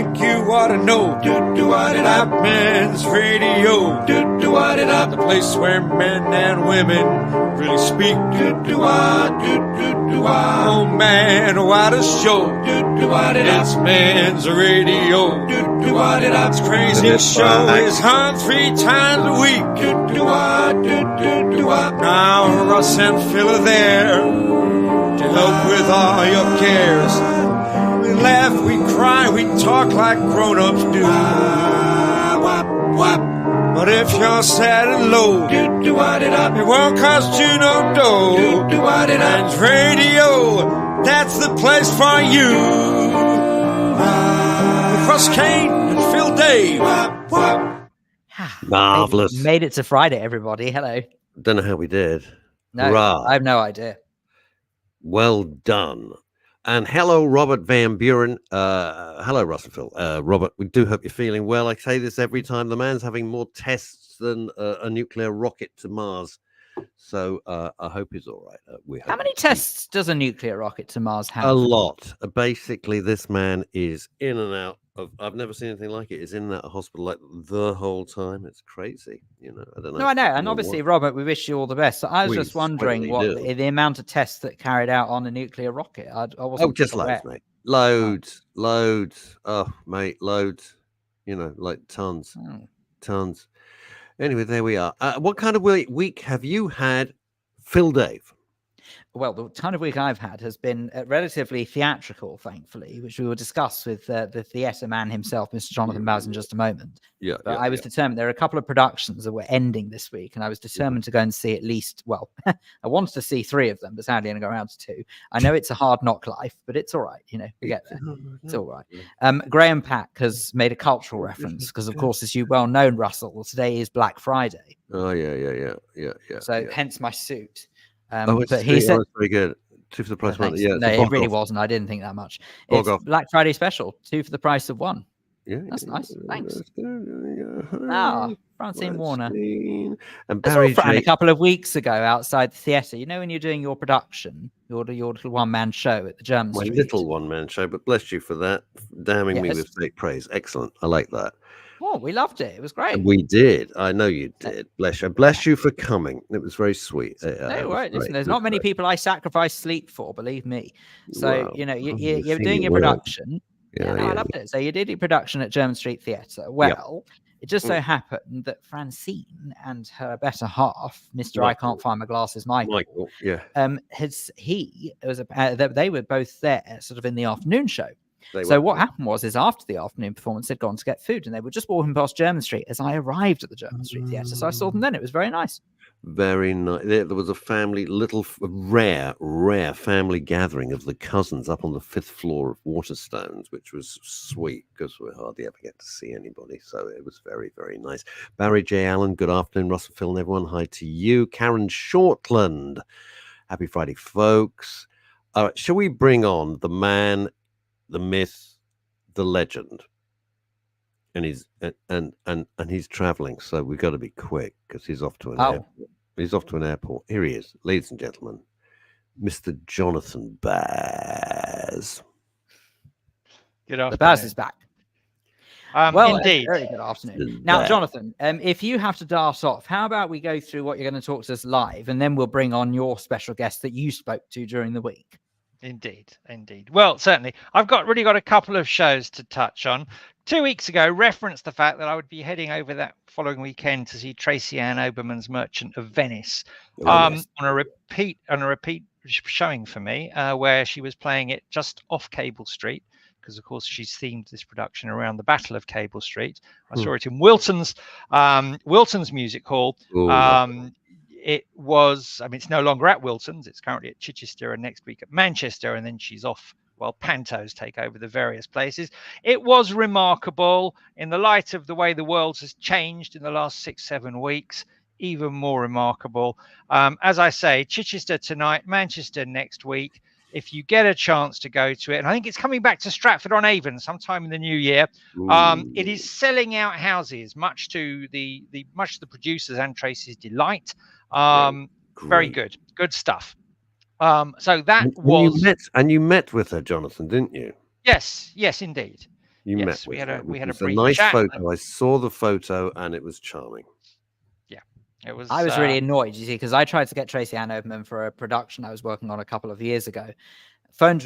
think you ought to know. Black Men's Radio. The place where men and women really speak. Oh man, what a show. It's Men's Radio. This crazy show is on 3 times a week. Now Russ and Phil are there to help with all your cares. We laugh, we cry, we talk like grown-ups do. But if you're sad and low, it won't cost you no dough. Men's Radio, that's the place for you. With Russ Kane and Phil Dave. Marvelous. Made it to Friday, everybody. Hello. Don't know how we did. No, Hurrah. I have no idea. Well done. And hello, Robert Van Buren. Hello, Russ and Phil. Robert, we do hope you're feeling well. I say this every time. The man's having more tests than a nuclear rocket to Mars. So I hope he's all right. How many tests does a nuclear rocket to Mars have? A lot. Basically, this man is in and out of. I've never seen anything like it. Is in that hospital like the whole time. It's crazy. You know. I don't know. No, I know. And obviously, Robert, we wish you all the best. So I was just wondering what the amount of tests that carried out on a nuclear rocket. I wasn't. Oh, just loads, mate. Loads. Oh, mate, loads. You know, like tons. Tons. Anyway, there we are. What kind of week have you had, Phil Dave? Well, the kind of week I've had has been relatively theatrical, thankfully, which we will discuss with the theatre man himself, Mr. Jonathan Baz, in just a moment. But I was determined. There are a couple of productions that were ending this week, and I was determined to go and see at least, well, I wanted to see 3 of them, but sadly I only got around to 2. I know it's a hard knock life, but it's all right. You know, we get there. It's all right. Graham Pack has made a cultural reference because, of course, as you well know, Russell, today is Black Friday. Oh, yeah. So hence my suit. But he said, very good. 2 for the price of 1. Yeah, no, it really wasn't. I didn't think that much. It's Black Friday special, 2 for the price of 1. Yeah, that's nice. Thanks. Francine Warner. And Barry J. A couple of weeks ago outside the theatre. You know when you're doing your production, your little one-man show at the German Street. My little one-man show, but bless you for that. Damning me with fake praise. Excellent. I like that. Oh, we loved it. It was great. We did. I know you did. Bless you. Bless you for coming. It was very sweet. No, right. Listen, there's not many people I sacrifice sleep for, believe me. So, you know, you're doing your production. I loved it. So you did your production at German Street Theatre. Well, it just so happened that Francine and her better half, Mr. I Can't Find My Glasses, Michael, they were both there sort of in the afternoon show. So what happened was after the afternoon performance, they'd gone to get food and they were just walking past German Street as I arrived at the German Street Theatre. So I saw them then. It was very nice. Very nice. There was a family, rare family gathering of the cousins up on the 5th floor of Waterstones, which was sweet because we hardly ever get to see anybody. So it was very, very nice. Barry J. Allen, good afternoon. Russell Phil and everyone. Hi to you. Karen Shortland. Happy Friday, folks. All right, shall we bring on the man, the myth, the legend, and he's traveling, so we've got to be quick because he's off to an airport. He's off to an airport. Here he is, ladies and gentlemen, Mr. Jonathan Baz. Good afternoon. The Baz is back. Well, indeed. Very good afternoon. Now, Jonathan, if you have to dart off, how about we go through what you're going to talk to us live, and then we'll bring on your special guest that you spoke to during the week. Indeed. Well, certainly. I've got a couple of shows to touch on. 2 weeks ago, referenced the fact that I would be heading over that following weekend to see Tracy Ann Oberman's Merchant of Venice on a repeat showing for me, where she was playing it just off Cable Street, because of course she's themed this production around the Battle of Cable Street. I saw it in Wilton's Music Hall. It was, it's no longer at Wilton's. It's currently at Chichester and next week at Manchester. And then she's off while pantos take over the various places. It was remarkable in the light of the way the world has changed in the last 6-7 weeks. Even more remarkable. As I say, Chichester tonight, Manchester next week. If you get a chance to go to it, and I think it's coming back to Stratford-on-Avon sometime in the new year. It is selling out houses, much to the producers and Tracy's delight. Very good stuff. So that was. You met with her, Jonathan, didn't you? Yes, indeed. You yes, met with her. we had a It's brief nice chat. photo. I saw the photo and it was charming. Yeah, it was. I was really annoyed, you see, because I tried to get Tracy Ann Oberman for a production I was working on a couple of years ago.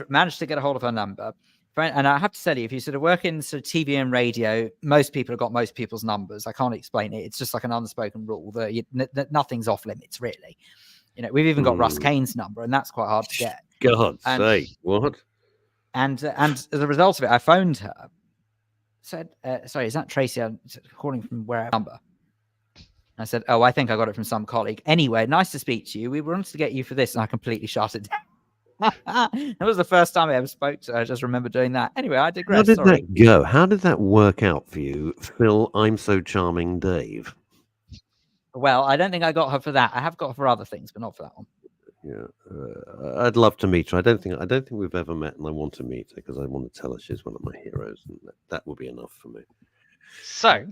Managed to get a hold of her number. And I have to tell you, if you sort of work in sort of TV and radio, most people have got most people's numbers. I can't explain it. It's just like an unspoken rule that nothing's off limits, really. You know, we've even got Russ Kane's number, and that's quite hard to get. God's sake, what? And as a result of it, I phoned her. Said, "Sorry, is that Tracy? I'm calling from where number?" I said, "Oh, I think I got it from some colleague. Anyway, nice to speak to you. We wanted to get you for this," and I completely shut it down. That was the first time I ever spoke to her. I just remember doing that. Anyway, I digress. How did that go? How did that work out for you, Phil? I'm so charming, Dave. Well, I don't think I got her for that. I have got her for other things, but not for that one. Yeah, I'd love to meet her. I don't think we've ever met, and I want to meet her because I want to tell her she's one of my heroes, and that will be enough for me. So, a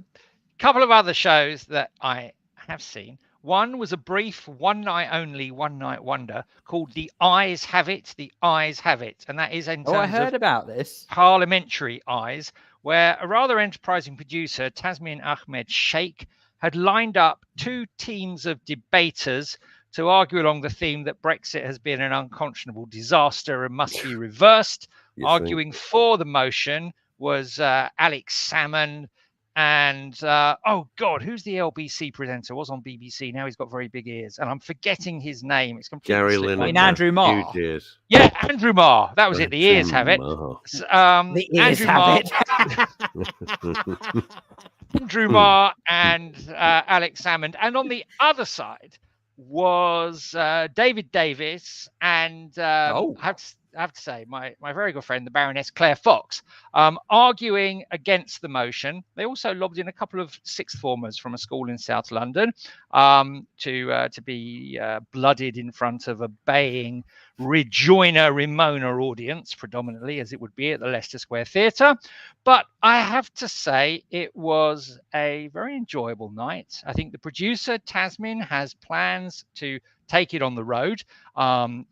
couple of other shows that I have seen. One was a brief one-night only, one-night wonder called The Eyes Have It. The Eyes Have It. And that is in terms I heard about this. Parliamentary eyes, where a rather enterprising producer, Tasmin Ahmed Sheikh, had lined up two teams of debaters to argue along the theme that Brexit has been an unconscionable disaster and must be reversed. Arguing for the motion was Alex Salmond, and oh god, who's the LBC presenter? Was on BBC. Now he's got very big ears, and I'm forgetting his name. It's completely Gary Lineker. I mean, Andrew Marr. Yeah, Andrew Marr. That was it. The ears have it. The ears have it. Andrew Marr and Alex Salmond, and on the other side was David Davis and I have to say, my very good friend, the Baroness Claire Fox, arguing against the motion. They also lobbed in a couple of sixth formers from a school in South London to be blooded in front of a baying Rejoinder Ramona audience, predominantly, as it would be at the Leicester Square Theatre. But I have to say, it was a very enjoyable night. I think the producer, Tasmin, has plans to take it on the road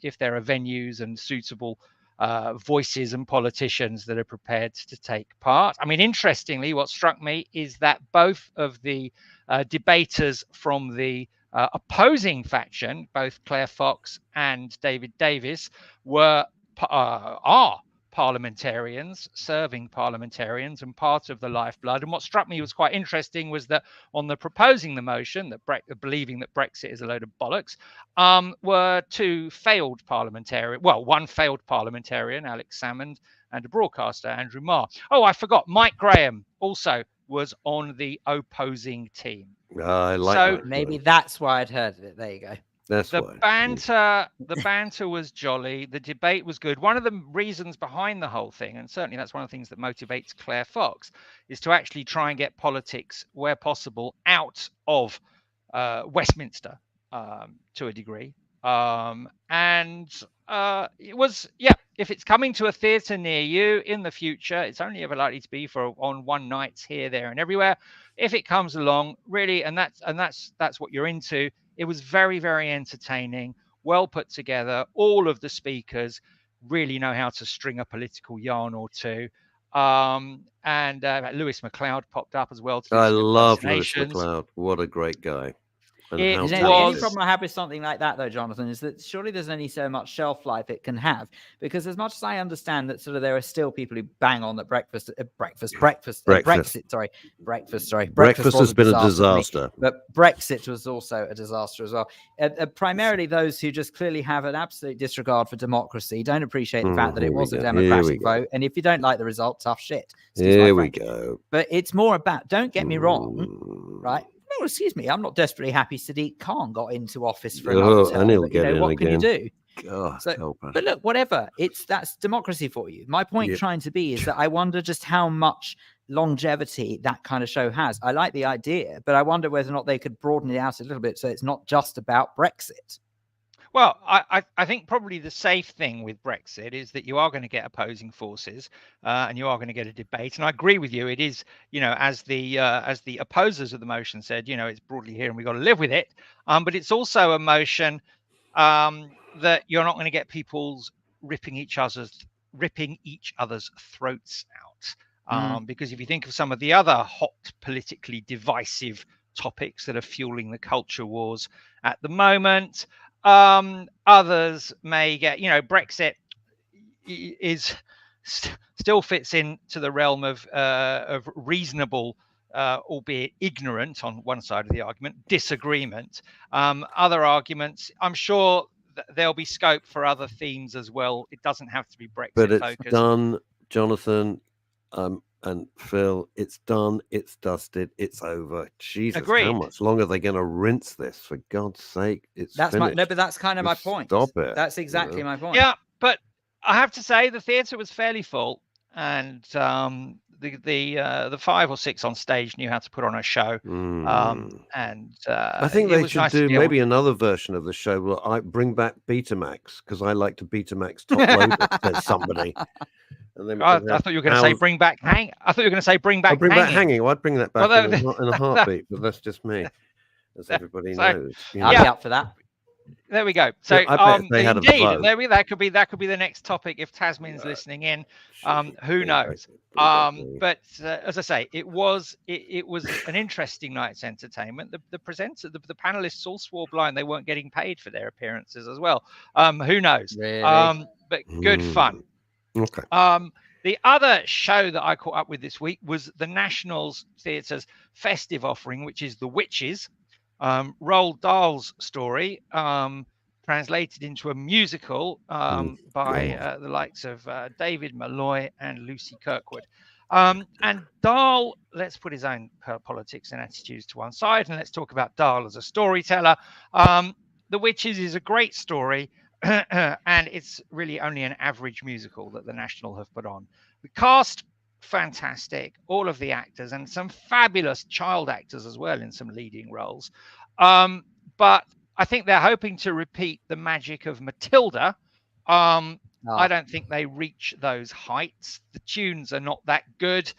if there are venues and suitable voices and politicians that are prepared to take part. I mean, interestingly, what struck me is that both of the debaters from the opposing faction, both Claire Fox and David Davis, are parliamentarians, serving parliamentarians, and part of the lifeblood. And what struck me was quite interesting was that on the proposing the motion, that believing that Brexit is a load of bollocks, were two failed parliamentarians. Well, one failed parliamentarian, Alex Salmond, and a broadcaster, Andrew Marr. Oh, I forgot, Mike Graham also was on the opposing team. I like so maybe that's why I'd heard of it. There you go. The banter was jolly. The debate was good. One of the reasons behind the whole thing, and certainly that's one of the things that motivates Claire Fox, is to actually try and get politics, where possible, out of Westminster to a degree. And it was, if it's coming to a theatre near you in the future, it's only ever likely to be on one nights here, there, and everywhere. If it comes along, really, and that's what you're into. It was very, very entertaining, well put together. All of the speakers really know how to string a political yarn or two. And Lewis MacLeod popped up as well. I love Lewis MacLeod. What a great guy. The only problem I have with something like that, though, Jonathan, is that surely there's only so much shelf life it can have. Because as much as I understand that sort of there are still people who bang on that breakfast has been a disaster. But Brexit was also a disaster as well. Primarily those who just clearly have an absolute disregard for democracy, don't appreciate the fact that it was a democratic vote. And if you don't like the result, tough shit. Here we go. But it's more about, don't get me wrong, right? No, excuse me. I'm not desperately happy Sadiq Khan got into office for another term. And he'll get in what again. Can you do? God, but look, whatever. That's democracy for you. My point trying to be is that I wonder just how much longevity that kind of show has. I like the idea, but I wonder whether or not they could broaden it out a little bit so it's not just about Brexit. Well, I think probably the safe thing with Brexit is that you are going to get opposing forces and you are going to get a debate. And I agree with you. It is, as the opposers of the motion said, it's broadly here and we've got to live with it. But it's also a motion that you're not going to get people ripping each other's throats Because if you think of some of the other hot, politically divisive topics that are fueling the culture wars at the moment, others may get, Brexit is still fits into the realm of reasonable, albeit ignorant on one side of the argument, disagreement. Other arguments, I'm sure there'll be scope for other themes as well. It doesn't have to be Brexit but it's focused. Done, Jonathan, and Phil, it's done, it's dusted, it's over. Jesus, Agreed. How much longer are they going to rinse this? For God's sake, that's finished. but that's kind of my point. Stop it. That's exactly my point. Yeah, but I have to say the theatre was fairly full, and the 5 or 6 on stage knew how to put on a show. And I think they should do maybe another version of the show. Well, I bring back Betamax, because I like to Betamax top load it, says somebody. And then I thought you were going to say bring back hang. I thought you were going to say bring back bring hanging. back hanging. Well, I'd bring that back in a heartbeat, but that's just me, as everybody knows. I'll be up for that. There we go. So indeed, that could be the next topic if Tasman's listening in. Who knows? But as I say, it was an interesting night's entertainment. The presenter, the panelists all swore blind they weren't getting paid for their appearances as well. Who knows? Really? But good fun. Okay. The other show that I caught up with this week was the National Theatre's festive offering, which is The Witches. Roald Dahl's story, translated into a musical by the likes of David Malloy and Lucy Kirkwood. And Dahl, let's put his own politics and attitudes to one side, and let's talk about Dahl as a storyteller. The Witches is a great story, and it's really only an average musical that the National have put on. The cast, fantastic, all of the actors, and some fabulous child actors as well in some leading roles. But I think they're hoping to repeat the magic of Matilda. I don't think they reach those heights. The tunes are not that good,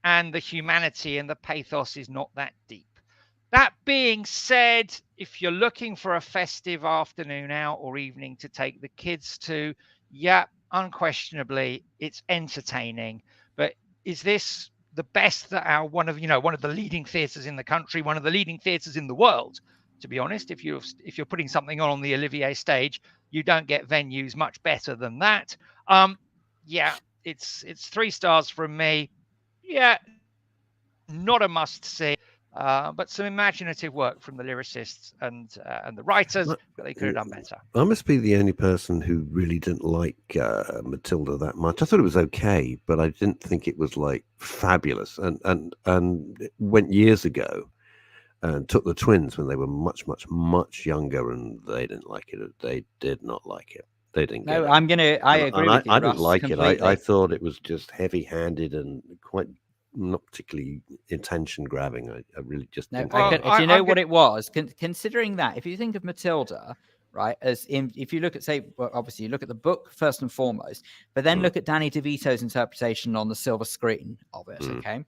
and the humanity and the pathos is not that deep. That being said, if you're looking for a festive afternoon out or evening to take the kids to, yeah, unquestionably, it's entertaining. But is this the best that one of the leading theatres in the country, one of the leading theatres in the world? To be honest, if you're putting something on the Olivier stage, you don't get venues much better than that. Yeah, it's 3 stars from me. Yeah, not a must see. But some imaginative work from the lyricists and the writers, but they could have done better. I must be the only person who really didn't like Matilda that much. I thought it was okay, but I didn't think it was like fabulous. And it went years ago and took the twins when they were much, much, much younger, and they didn't like it. They did not like it. They didn't get it. I agree with you, I didn't like completely. it. I thought it was just heavy-handed and quite not particularly attention grabbing. I really just didn't. Do you know what it was? Considering that, if you think of Matilda, right, if you look at, say, well, obviously you look at the book first and foremost, but then look at Danny DeVito's interpretation on the silver screen of it, okay?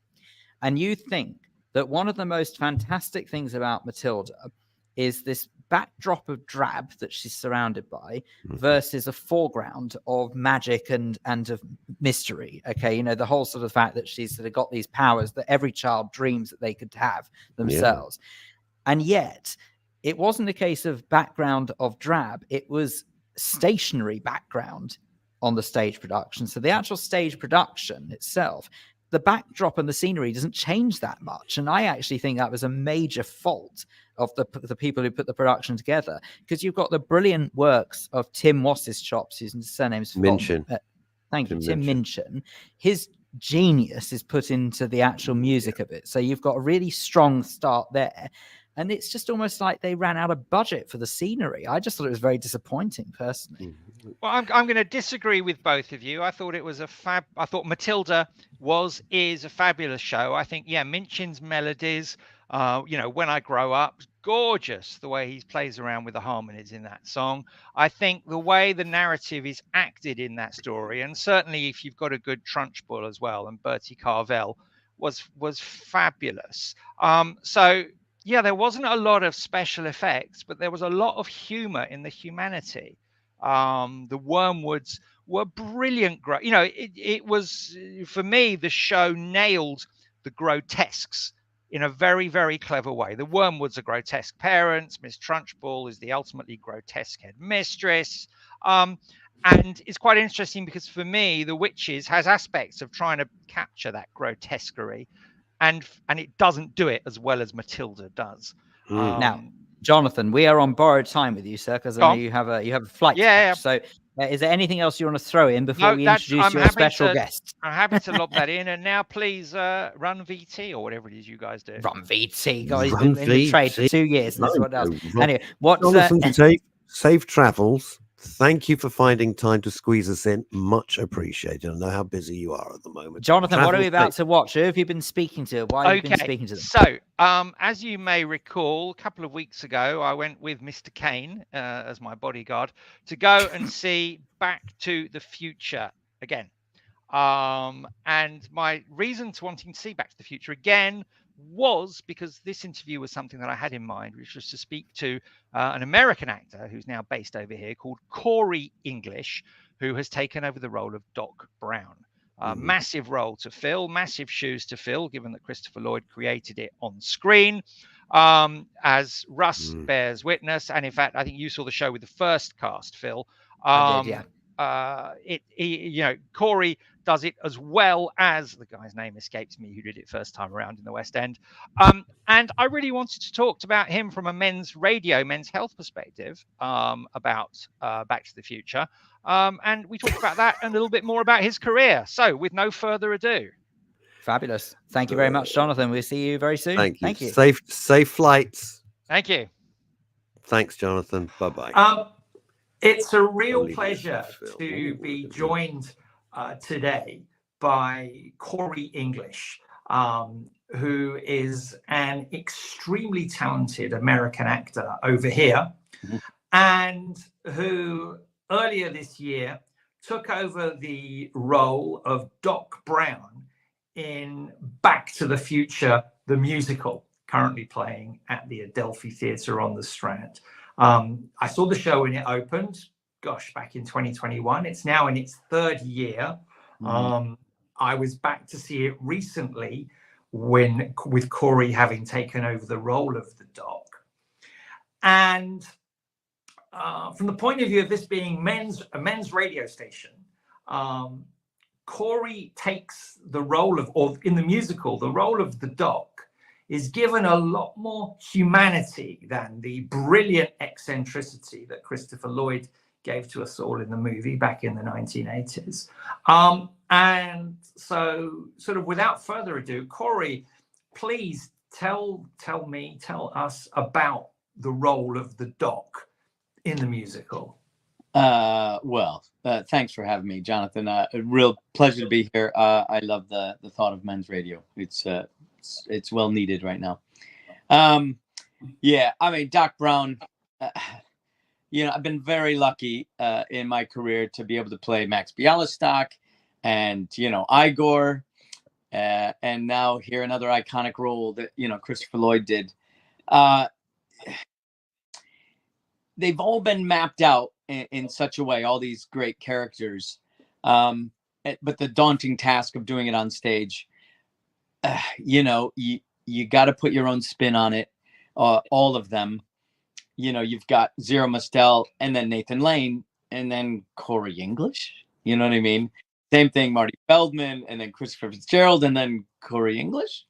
And you think that one of the most fantastic things about Matilda is this backdrop of drab that she's surrounded by versus a foreground of magic and of mystery. Okay, the whole sort of fact that she's sort of got these powers that every child dreams that they could have themselves. Yeah. And yet it wasn't a case of background of drab, it was stationary background on the stage production. So the actual stage production itself, the backdrop and the scenery doesn't change that much. And I actually think that was a major fault of the people who put the production together, because you've got the brilliant works of Tim Wass's chops, whose surname's Minchin. Thank you, Tim Minchin. His genius is put into the actual music of it. So you've got a really strong start there. And it's just almost like they ran out of budget for the scenery. I just thought it was very disappointing, personally. Well, I'm going to disagree with both of you. I thought it was I thought Matilda is a fabulous show. I think, Minchin's melodies, When I Grow Up, gorgeous the way he plays around with the harmonies in that song. I think the way the narrative is acted in that story, and certainly if you've got a good Trunchbull as well, and Bertie Carvel was fabulous. There wasn't a lot of special effects, but there was a lot of humor in the humanity. The Wormwoods were brilliant. You know, it was, for me, the show nailed the grotesques in a very, very clever way. The Wormwoods are grotesque parents. Miss Trunchbull is the ultimately grotesque headmistress. And it's quite interesting because for me, The Witches has aspects of trying to capture that grotesquerie, and it doesn't do it as well as Matilda does. Now, Jonathan, we are on borrowed time with you, sir, because I know you have a flight to catch. So is there anything else you want to throw in before we introduce your special guest? I'm happy to lob that in. And now please run VT or whatever it is you guys do. Run VT. God, he's been in the trade for 2 years. And that's what does. Anyway, Jonathan, safe travels. Thank you for finding time to squeeze us in. Much appreciated. I know how busy you are at the moment. Jonathan, what are we about to watch? Who have you been speaking to? Why have you been speaking to them? So, as you may recall, a couple of weeks ago, I went with Mr. Kane as my bodyguard to go and see Back to the Future again. And my reason to wanting to see Back to the Future again was because this interview was something that I had in mind, which was to speak to an American actor who's now based over here called Corey English, who has taken over the role of Doc Brown. Massive role to fill, massive shoes to fill, given that Christopher Lloyd created it on screen, as Russ bears witness. And in fact, I think you saw the show with the first cast, Phil. I did, yeah. Corey does it as well as the guy's name escapes me who did it first time around in the West End. And I really wanted to talk about him from a men's health perspective, about Back to the Future. And we talked about that and a little bit more about his career. So with no further ado. Fabulous. Thank you very much, Jonathan. We'll see you very soon. Thank you. Safe flights. Thank you. Thanks, Jonathan. Bye-bye. It's a real pleasure to be joined today by Corey English, who is an extremely talented American actor over here, and who earlier this year took over the role of Doc Brown in Back to the Future, the musical, currently playing at the Adelphi Theatre on the Strand. I saw the show when it opened, back in 2021. It's now in its third year. I was back to see it recently with Corey having taken over the role of the Doc. And from the point of view of this being a men's radio station, Corey takes the role or in the musical, the role of the Doc is given a lot more humanity than the brilliant eccentricity that Christopher Lloyd gave to us all in the movie back in the 1980s. And so sort of without further ado, Corey, please tell us about the role of the Doc in the musical. Thanks for having me, Jonathan. A real pleasure to be here. I love the thought of men's radio. It's well needed right now. I mean, Doc Brown, I've been very lucky in my career to be able to play Max Bialystock and, Igor, and now here another iconic role that, Christopher Lloyd did. They've all been mapped out in such a way, all these great characters. But the daunting task of doing it on stage, you got to put your own spin on it. All of them, you've got Zero Mostel and then Nathan Lane and then Corey English. You know what I mean? Same thing, Marty Feldman and then Christopher Fitzgerald and then Corey English.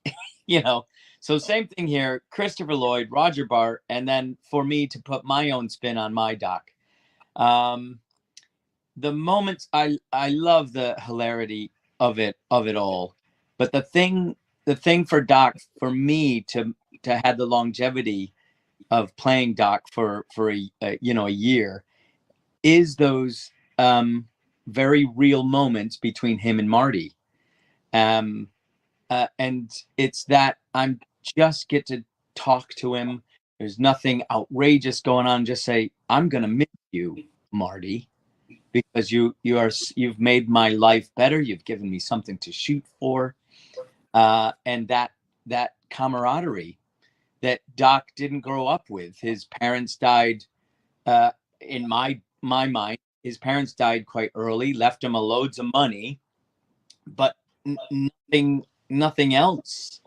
So same thing here. Christopher Lloyd, Roger Bart, and then for me to put my own spin on my Doc. The moments I love the hilarity of it all, but the thing for Doc, for me to have the longevity of playing Doc for a year is those very real moments between him and Marty, and it's that I'm just get to talk to him. There's nothing outrageous going on. Just say, I'm gonna miss you, Marty, because you've made my life better. You've given me something to shoot for. And that camaraderie that Doc didn't grow up with. His parents died in my my mind, his parents died quite early, left him a loads of money, but nothing else.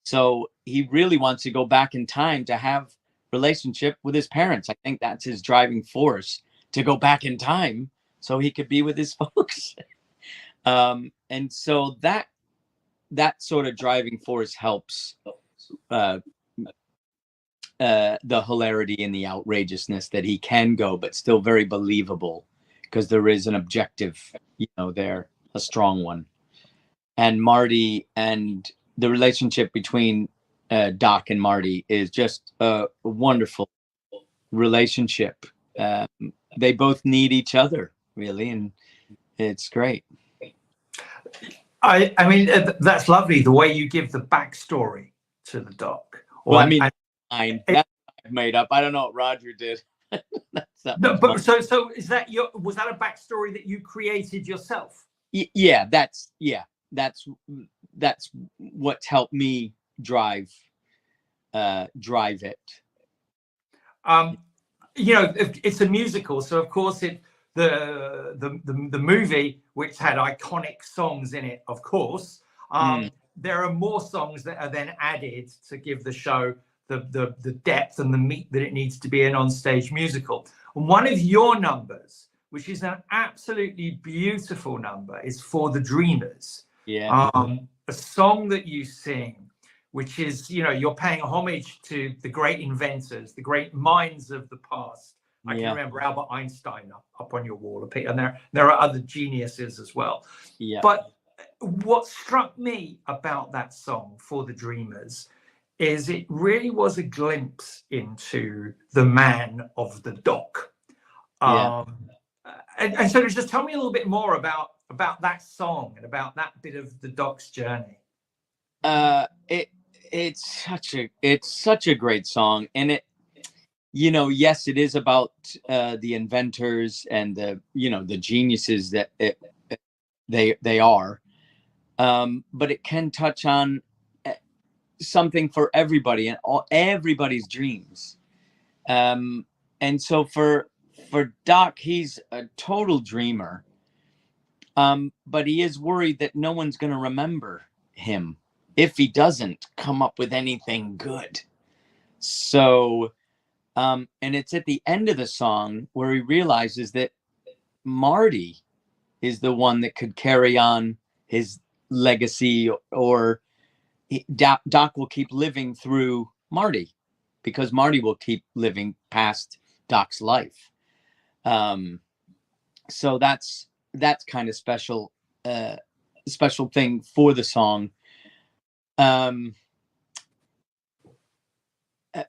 So he really wants to go back in time to have relationship with his parents. I think that's his driving force, to go back in time so he could be with his folks. And so that sort of driving force helps the hilarity and the outrageousness, that he can go, but still very believable, because there is an objective, there, a strong one. And Marty, and the relationship between Doc and Marty is just a wonderful relationship. They both need each other, really, and it's great. I mean, that's lovely, the way you give the backstory to the Doc. Well, I mean, that's made up. I don't know what Roger did. No, but so is that was that a backstory that you created yourself? Yeah, that's what's helped me drive it. It's a musical, so of course the movie, which had iconic songs in it, of course, there are more songs that are then added to give the show the depth and the meat that it needs to be an on-stage musical. And one of your numbers, which is an absolutely beautiful number, is For the Dreamers. Yeah. A song that you sing, which is, you're paying homage to the great inventors, the great minds of the past. I can remember Albert Einstein up on your wall, and there are other geniuses as well. Yeah. But what struck me about that song, For the Dreamers, is it really was a glimpse into the man of the Doc. And so just tell me a little bit more about that song and about that bit of the Doc's journey. It's such a great song, and it, yes, it is about the inventors and the geniuses that they are, but it can touch on something for everybody and everybody's dreams. And so for Doc, he's a total dreamer, but he is worried that no one's going to remember him if he doesn't come up with anything good. So, and it's at the end of the song where he realizes that Marty is the one that could carry on his legacy, or Doc will keep living through Marty, because Marty will keep living past Doc's life. So that's kind of special thing for the song.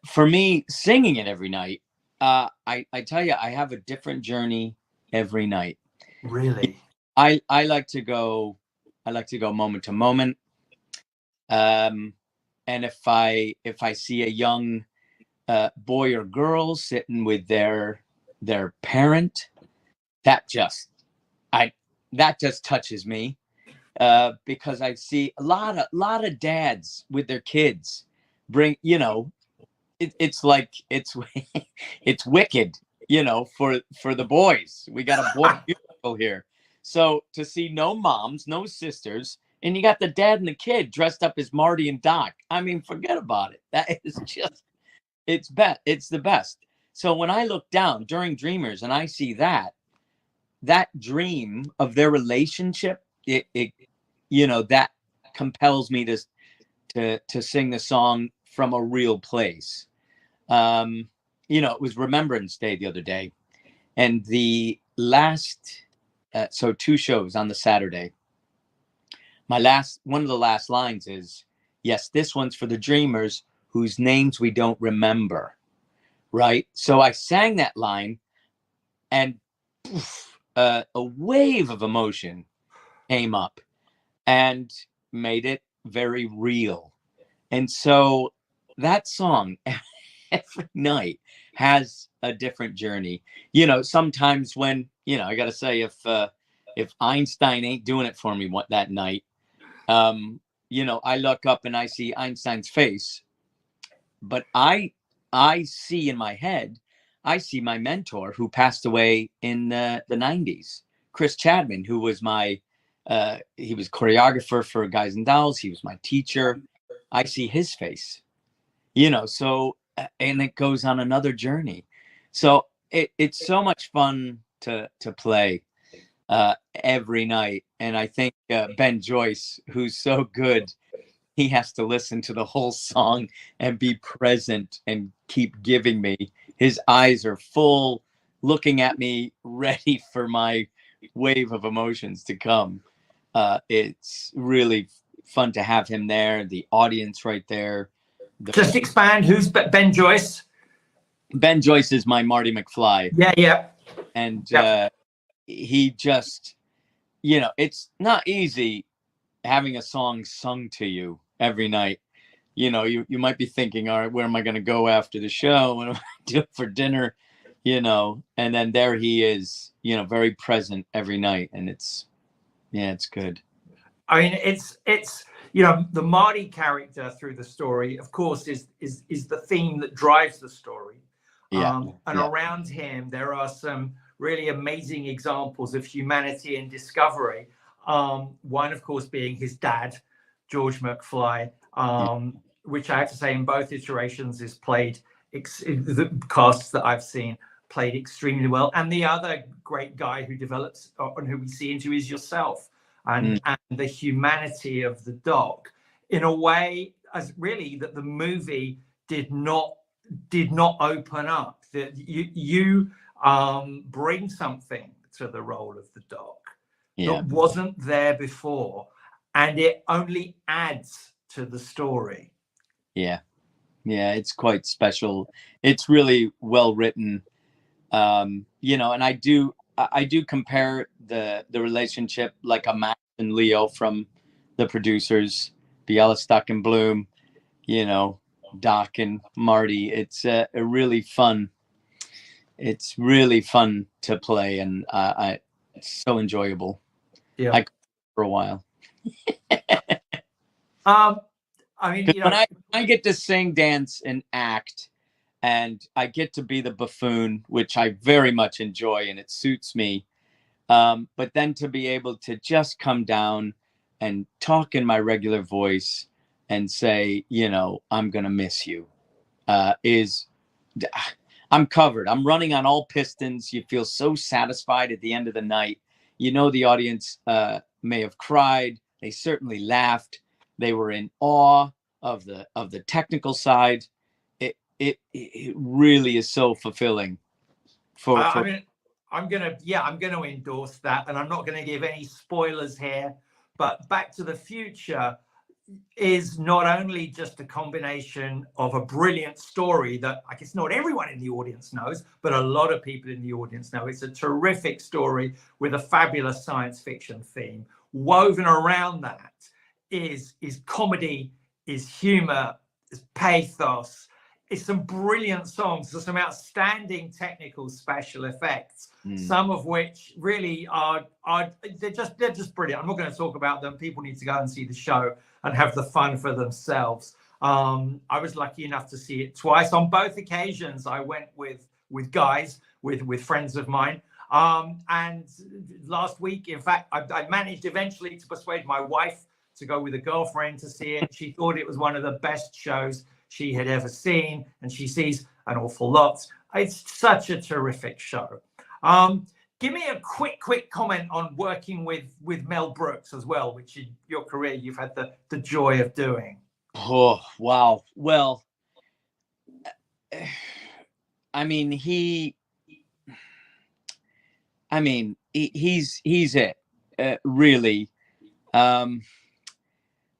For me, singing it every night, I tell you, I have a different journey every night. Really? I like to go moment to moment. And if I see a young boy or girl sitting with their parent, that just touches me, because I see a lot of dads with their kids bring, it's like it's wicked, for the boys. We got a boy musical here. So to see no moms, no sisters, and you got the dad and the kid dressed up as Marty and Doc, I mean, forget about it. That is just, it's the best. So when I look down during Dreamers and I see that dream of their relationship, it that compels me to sing the song from a real place. It was Remembrance Day the other day, and the last, so 2 shows on the Saturday. One of the last lines is, yes, this one's for the dreamers whose names we don't remember. Right. So I sang that line, and poof, a wave of emotion came up and made it very real. And so that song every night has a different journey. Sometimes when, I got to say, if Einstein ain't doing it for me that night, I look up and I see Einstein's face, but I see in my head I see my mentor who passed away in the 90s, Chris Chadman, who was he was choreographer for Guys and Dolls. He was my teacher. I see his face, so, and it goes on another journey. So it's so much fun to play every night. And I think Ben Joyce, who's so good, he has to listen to the whole song and be present and keep giving me. His eyes are full, looking at me, ready for my wave of emotions to come. It's really fun to have him there, the audience right there. Just expand. Who's Ben Joyce? Ben Joyce is my Marty McFly. Yeah. And he just, it's not easy having a song sung to you every night. You might be thinking, all right, where am I going to go after the show? What am I doing for dinner? And then there he is, very present every night. And it's good. I mean, it's the Marty character through the story, of course, is the theme that drives the story. Around him, there are some really amazing examples of humanity and discovery. One, of course, being his dad, George McFly, which I have to say in both iterations is played, the casts that I've seen played extremely well. And the other great guy who develops and who we see into is yourself and the humanity of the dog in a way as really that the movie did not open up. That you bring something to the role of the dog that wasn't there before, and it only adds to the story. Yeah, it's quite special. It's really well written, and I do compare the relationship like a Max and Leo from the producers, Bialystock and Bloom, Doc and Marty. It's really fun. It's really fun to play, and it's so enjoyable. Yeah, I for a while. I mean, when I get to sing, dance, and act, and I get to be the buffoon, which I very much enjoy, and it suits me. But then to be able to just come down and talk in my regular voice and say, I'm going to miss you, I'm covered. I'm running on all pistons. You feel so satisfied at the end of the night. The audience may have cried. They certainly laughed. They were in awe of the technical side. It really is so fulfilling. I'm gonna endorse that, and I'm not going to give any spoilers here. But Back to the Future is not only just a combination of a brilliant story that I guess not everyone in the audience knows, but a lot of people in the audience know. It's a terrific story with a fabulous science fiction theme. Woven around that is comedy, is humor, is pathos. It's some brilliant songs. There's some outstanding technical special effects, some of which really are they're just brilliant. I'm not going to talk about them. People need to go and see the show and have the fun for themselves. I was lucky enough to see it twice. On both occasions, I went with guys, with friends of mine. And last week, in fact, I managed eventually to persuade my wife to go with a girlfriend to see it. She thought it was one of the best shows she had ever seen, and she sees an awful lot. It's such a terrific show. Give me a quick comment on working with Mel Brooks as well, which in your career you've had the joy of doing. Oh, wow. Well, he's it, really.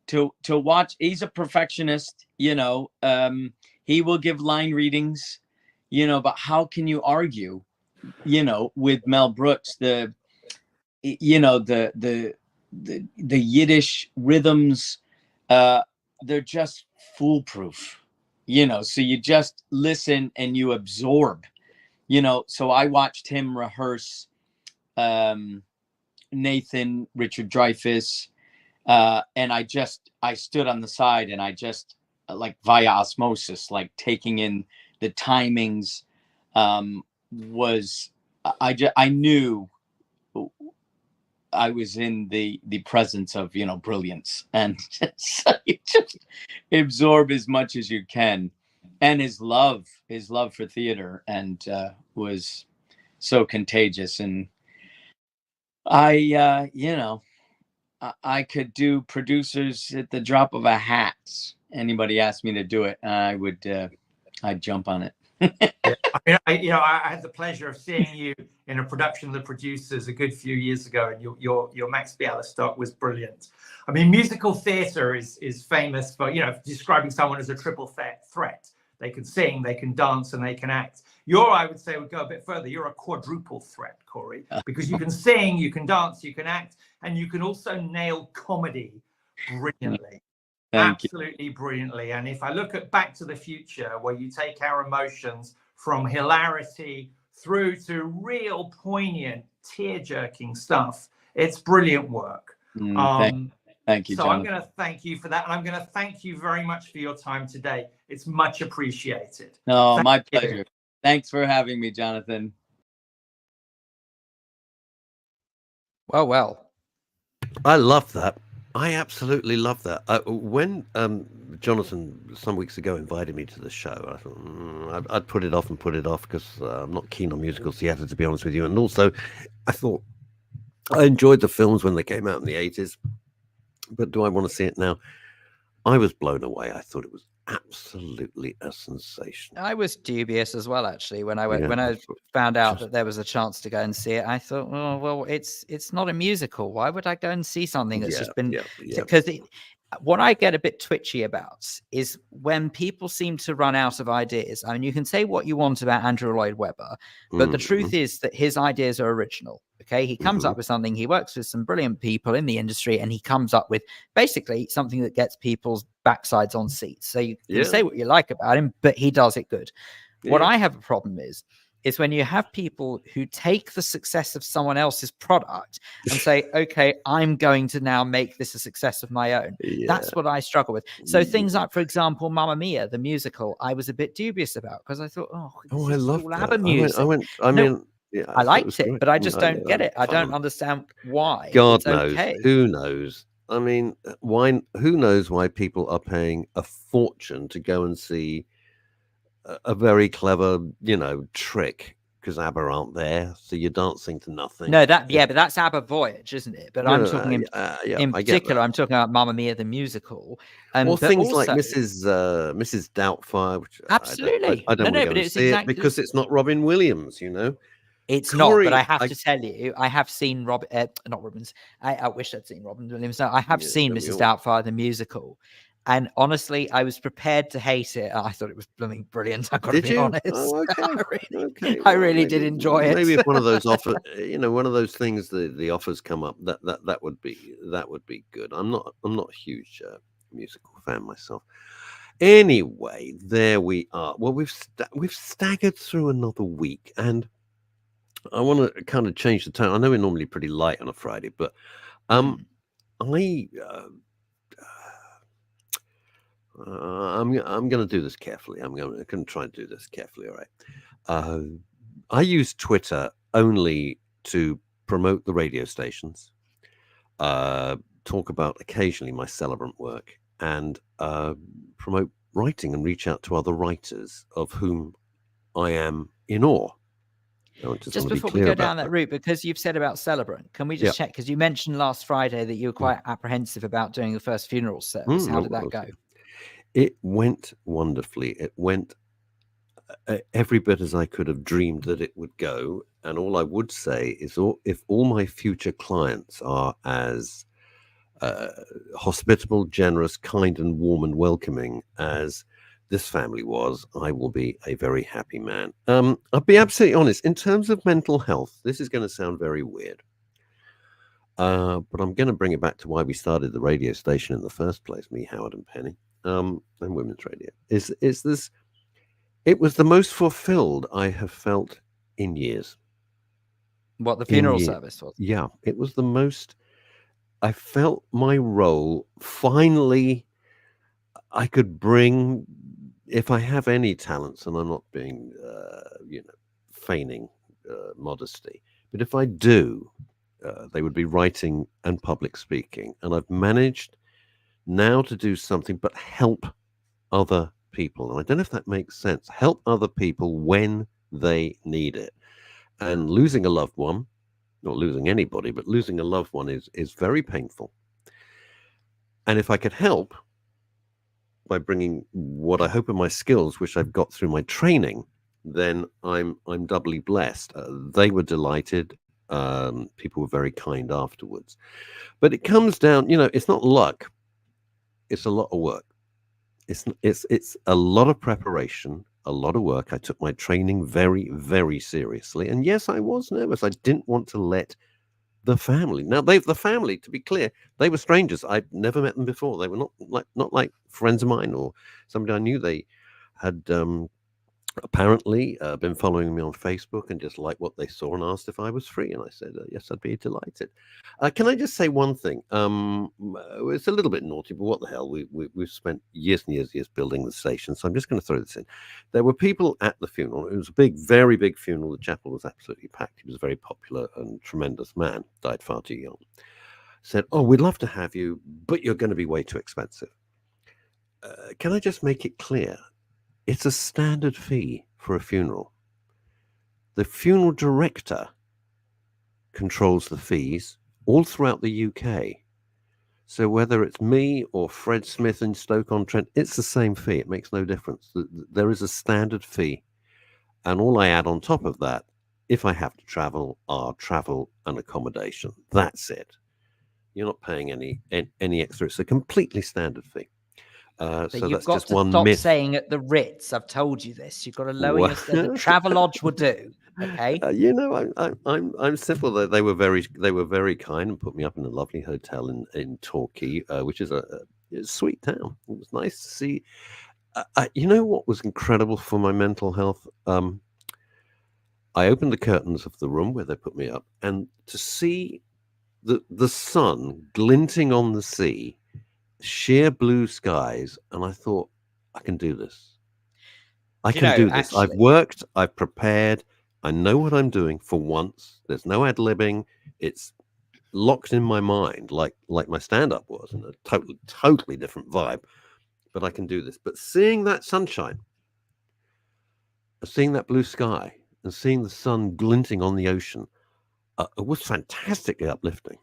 To watch, he's a perfectionist, he will give line readings, but how can you argue, with Mel Brooks, the Yiddish rhythms, they're just foolproof, so you just listen and you absorb, so I watched him rehearse, Nathan, Richard Dreyfuss, and I stood on the side and I just, like via osmosis, like taking in the timings, was I knew I was in the presence of, you know, brilliance, and so you just absorb as much as you can. And his love for theater and was so contagious. And I you know, I could do producers at the drop of a hat. Anybody asked me to do it, I'd jump on it. Yeah. I mean, I had the pleasure of seeing you in a production of The Producers a good few years ago, and your Max Bialystock was brilliant. I mean, musical theatre is famous for, you know, describing someone as a triple threat. They can sing, they can dance, and they can act. I would say, would go a bit further. You're a quadruple threat, Corey, because you can sing, you can dance, you can act, and you can also nail comedy brilliantly. Absolutely brilliantly. And if I look at Back to the Future, where you take our emotions from hilarity through to real poignant, tear-jerking stuff, it's brilliant work. Thank you, so Jonathan. I'm going to thank you for that, and I'm going to thank you very much for your time today. It's much appreciated. No, my pleasure. Thanks for having me, Jonathan. Well. I love that. I absolutely love that. When Jonathan some weeks ago invited me to the show, I thought I'd put it off because I'm not keen on musical theatre, to be honest with you. And also, I thought I enjoyed the films when they came out in the 80s, but do I want to see it now? I was blown away. I thought it was absolutely a sensation. I was dubious as well, actually, when I found out that there was a chance to go and see it. I thought, well, it's not a musical. Why would I go and see something that's just been? Because what I get a bit twitchy about is when people seem to run out of ideas. I mean, you can say what you want about Andrew Lloyd Webber, but the truth is that his ideas are original. Okay, he comes up with something. He works with some brilliant people in the industry, and he comes up with basically something that gets people's backsides on seats. So you can say what you like about him, but he does it good. What I have a problem is when you have people who take the success of someone else's product and say, okay, I'm going to now make this a success of my own. That's what I struggle with. So things like, for example, Mamma Mia, the musical, I was a bit dubious about because I thought, I love ABBA music. I liked it, but I just don't get it. I don't understand why. God knows. Who knows? I mean, who knows why people are paying a fortune to go and see a very clever, trick, because ABBA aren't there, so you're dancing to nothing. No, but that's ABBA Voyage, isn't it? But I'm talking in particular, I'm talking about Mamma Mia the musical, or things also, like Mrs. Doubtfire, which absolutely, I don't want to go and see it because it's not Robin Williams, It's Corey, not, but I have to tell you, I have seen not Robbins. I wish I'd seen Robin Williams. No, I have seen Mrs. Doubtfire the musical. And honestly, I was prepared to hate it. I thought it was blooming brilliant. I've got to be honest. Oh, okay. I really did enjoy it. Maybe if one of those one of those things, the offers come up, that would be good. I'm not a huge musical fan myself. Anyway, there we are. Well, we've staggered through another week, and I want to kind of change the tone. I know we're normally pretty light on a Friday, but I'm going to do this carefully. I'm going to try and do this carefully. All right. I use Twitter only to promote the radio stations, talk about occasionally my celebrant work, and promote writing and reach out to other writers of whom I am in awe. Just before we go down that route, because you've said about celebrant, can we just check? Because you mentioned last Friday that you were quite apprehensive about doing the first funeral service. How did that go? It went wonderfully. It went every bit as I could have dreamed that it would go. And all I would say is, if all my future clients are as hospitable, generous, kind, and warm and welcoming as this family was, I will be a very happy man. I'll be absolutely honest. In terms of mental health, this is going to sound very weird, but I'm going to bring it back to why we started the radio station in the first place, me, Howard, and Penny, and Women's Radio. It was the most fulfilled I have felt in years. What, the funeral service was? Yeah, it was the most. I felt my role finally. I could bring, if I have any talents, and I'm not being, feigning modesty. But if I do, they would be writing and public speaking. And I've managed now to do something but help other people. And I don't know if that makes sense. Help other people when they need it. And losing a loved one, not losing anybody, but losing a loved one is very painful. And if I could help by bringing what I hope are my skills, which I've got through my training, then I'm doubly blessed. They were delighted. People were very kind afterwards. But it comes down, it's not luck. It's a lot of work. It's a lot of preparation, a lot of work. I took my training very, very seriously. And yes, I was nervous. I didn't want to let the family. Now, the family, to be clear, they were strangers. I'd never met them before. They were not like friends of mine or somebody I knew. They had apparently been following me on Facebook and just liked what they saw and asked if I was free. And I said, yes, I'd be delighted. Can I just say one thing? It's a little bit naughty, but what the hell? We've spent years and years building the station. So I'm just going to throw this in. There were people at the funeral. It was a big, very big funeral. The chapel was absolutely packed. He was a very popular and tremendous man, died far too young. Said, oh, we'd love to have you, but you're going to be way too expensive. Can I just make it clear? It's a standard fee for a funeral. The funeral director controls the fees all throughout the UK. So whether it's me or Fred Smith in Stoke-on-Trent, it's the same fee. It makes no difference. There is a standard fee. And all I add on top of that, if I have to travel, are travel and accommodation. That's it. You're not paying any extra. It's a completely standard fee. So you've got to stop saying at the Ritz. I've told you this. You've got to lower yourself. The Travelodge will do. Okay. I'm simple. They were very kind and put me up in a lovely hotel in Torquay, which is a sweet town. It was nice to see. You know what was incredible for my mental health? I opened the curtains of the room where they put me up, and to see the sun glinting on the sea. Sheer blue skies, and I thought, I can do this. I can do this. Actually, I've worked, I've prepared, I know what I'm doing for once. There's no ad-libbing. It's locked in my mind, like my stand-up was, in a totally different vibe. But I can do this. But seeing that sunshine, seeing that blue sky, and seeing the sun glinting on the ocean, it was fantastically uplifting.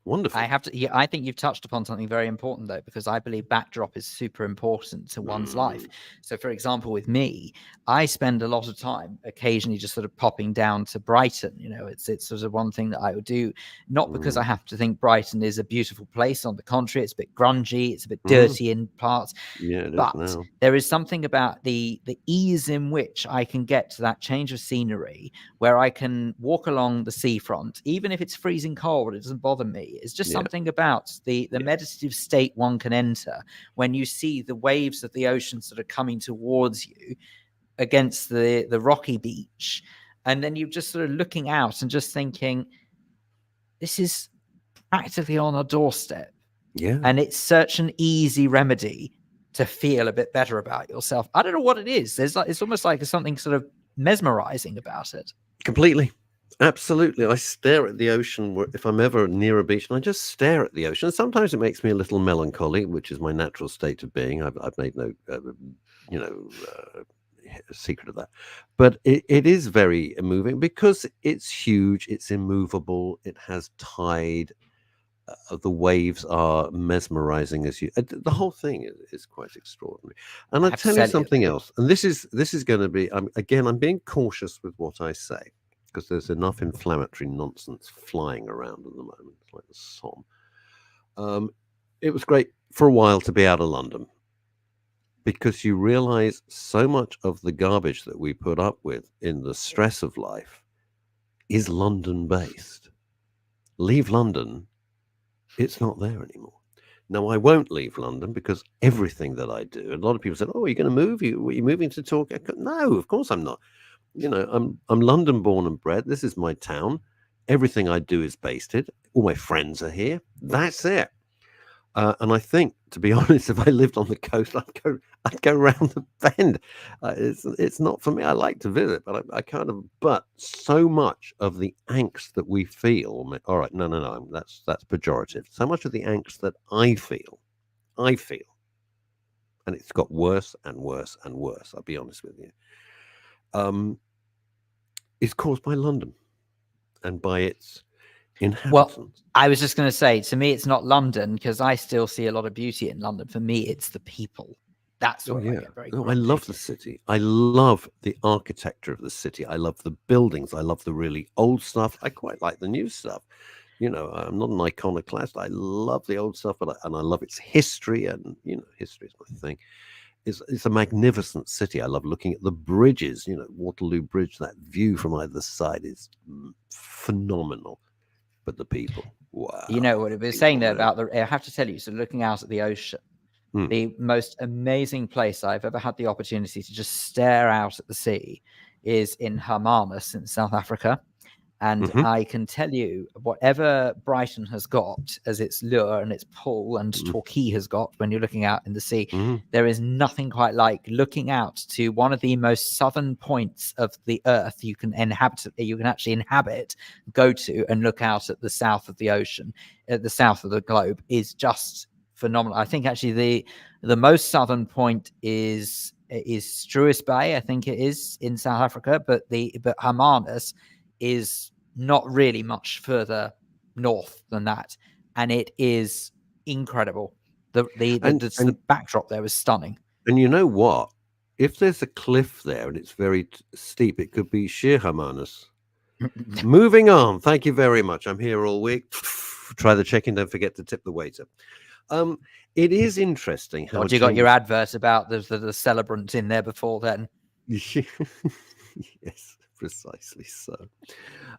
Wonderful. I think you've touched upon something very important, though, because I believe backdrop is super important to one's life. So, for example, with me, I spend a lot of time occasionally just sort of popping down to Brighton. It's sort of one thing that I would do, not because I have to think Brighton is a beautiful place. On the contrary, it's a bit grungy, it's a bit dirty in parts. Yeah, but there is something about the ease in which I can get to that change of scenery, where I can walk along the seafront, even if it's freezing cold, it doesn't bother me. It's just something about the meditative state one can enter when you see the waves of the ocean sort of coming towards you against the rocky beach. And then you're just sort of looking out and just thinking, this is practically on our doorstep. Yeah. And it's such an easy remedy to feel a bit better about yourself. I don't know what it is. It's almost like there's something sort of mesmerizing about it. Completely. Absolutely. I stare at the ocean if I'm ever near a beach, and I just stare at the ocean. Sometimes it makes me a little melancholy, which is my natural state of being. I've made no, secret of that. But it is very moving because it's huge, it's immovable, it has tide. The waves are mesmerizing the whole thing is quite extraordinary. And I'll tell you something else. And this is going to be, I'm being cautious with what I say, because there's enough inflammatory nonsense flying around at the moment, like the Somme. It was great for a while to be out of London, because you realize so much of the garbage that we put up with in the stress of life is London-based. Leave London, it's not there anymore. Now, I won't leave London, because everything that I do, a lot of people said, oh, are you going to move? Are you moving to Torquay? No, of course I'm not. I'm London born and bred. This is my town. Everything I do is based here. All my friends are here. That's it. And I think, to be honest, if I lived on the coast, I'd go I'd go round the bend. It's not for me. I like to visit, but but so much of the angst that we feel. All right, no, that's pejorative. So much of the angst that I feel, and it's got worse and worse and worse. I'll be honest with you. Is caused by London and by its inhabitants. Well, I was just going to say, to me, it's not London, because I still see a lot of beauty in London. For me, it's the people. That's what I get very I love the city. I love the architecture of the city. I love the buildings. I love the really old stuff. I quite like the new stuff. You know, I'm not an iconoclast. I love the old stuff, and I love its history. And you know, history is my thing. It's a magnificent city. I love looking at the bridges. You know, Waterloo Bridge. That view from either side is phenomenal. But the people, wow! You know what it was saying there about I have to tell you. So looking out at the ocean. The most amazing place I've ever had the opportunity to just stare out at the sea is in Hermanus in South Africa. And I can tell you, whatever Brighton has got as its lure and its pull, and Torquay has got when you're looking out in the sea, there is nothing quite like looking out to one of the most southern points of the earth you can actually inhabit, go to, and look out at the south of the ocean, at the south of the globe, is just phenomenal. I think actually the most southern point is Struis Bay, I think it is, in South Africa, but Hermanus is not really much further north than that, and it is incredible. The backdrop there was stunning. And you know what? If there's a cliff there and it's very steep, it could be sheer Hermanus. Moving on. Thank you very much. I'm here all week. Try the check-in. Don't forget to tip the waiter. It is interesting how you got your advert about the celebrant in there before then. Yes, precisely so.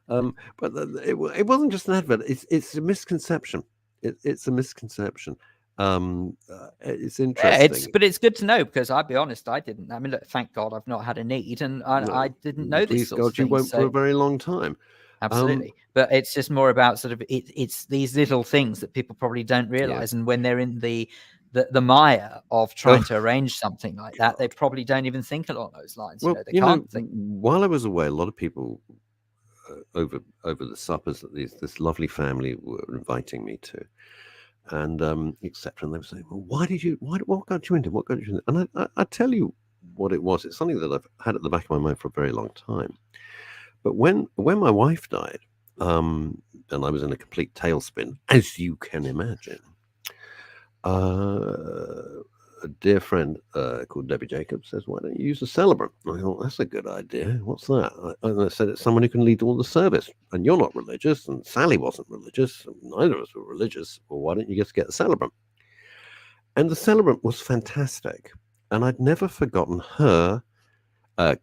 But it wasn't just an advert. It's a misconception. It's a misconception. It's interesting. But it's good to know, because I'll be honest, I didn't. I mean, look, thank God I've not had a need, and I didn't know this sort of thing. You won't for a very long time. Absolutely. But it's just more about sort of it's these little things that people probably don't realize. And when they're in the mire of trying to arrange something like that, they probably don't even think along those lines. Well, they can't think. While I was away, a lot of people over the suppers that this lovely family were inviting me to, and etc. And they were saying, well, what got you into? What got you into? And I tell you what it was. It's something that I've had at the back of my mind for a very long time. But when my wife died, and I was in a complete tailspin, as you can imagine, a dear friend called Debbie Jacobs says, why don't you use a celebrant? I thought, that's a good idea. What's that? And I said, it's someone who can lead all the service. And you're not religious, and Sally wasn't religious, and neither of us were religious. Well, why don't you just get a celebrant? And the celebrant was fantastic. And I'd never forgotten her